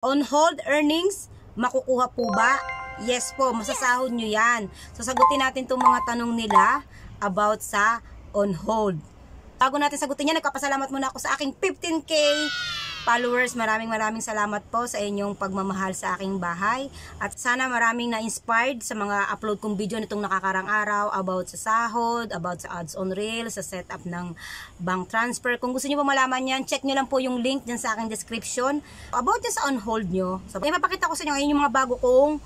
On hold earnings, makukuha po ba? Yes po, masasahod nyo yan. So, sagutin natin itong mga tanong nila about sa on hold. Bago natin sagutin yan, nagpapasalamat muna ako sa aking 15K followers. Maraming salamat po sa inyong pagmamahal sa aking bahay. At sana maraming na-inspired sa mga upload kong video nitong nakakarang araw about sa sahod, about sa ads on reels, sa setup ng bank transfer. Kung gusto nyo po malaman yan, check nyo lang po yung link dyan sa aking description. About dyan sa on hold nyo. So, mapakita ko sa inyo ngayon yung mga bago kong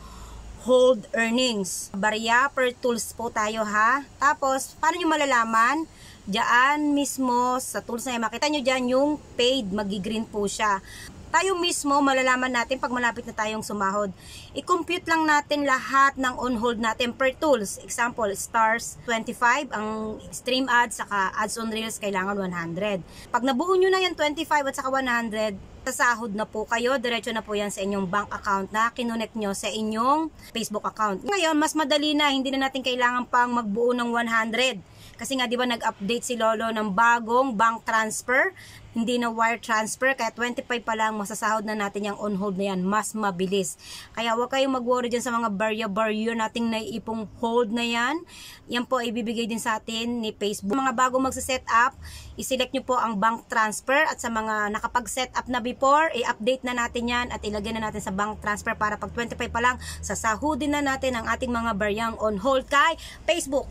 hold earnings. Barya per tools po tayo ha. Tapos, paano nyo malalaman? Diyan mismo sa tools na yan, makita nyo dyan yung paid, magi-green po siya. Tayo mismo, malalaman natin pag malapit na tayong sumahod. I-compute lang natin lahat ng on-hold natin per tools. Example, stars 25, ang stream ads, saka ads on reels, kailangan 100. Pag nabuo nyo na yan 25 at saka 100, sasahod na po kayo, diretso na po yan sa inyong bank account na kinonect nyo sa inyong Facebook account. Ngayon, mas madali na, hindi na natin kailangan pang magbuo ng 100. Kasi nga, di ba, nag-update si Lolo ng bagong bank transfer, hindi na wire transfer, kaya 25 pa lang masasahod na natin yung on-hold na yan, mas mabilis. Kaya huwag kayong mag-worry dyan sa mga barya-barya nating naiipong hold na yan. Yan po ibibigay din sa atin ni Facebook. Mga bago magsa-set up, i-select nyo po ang bank transfer, at sa mga nakapag-set up na before, i-update na natin yan at ilagay na natin sa bank transfer para pag 25 pa lang, sasahudin na natin ang ating mga baryang on-hold kay Facebook.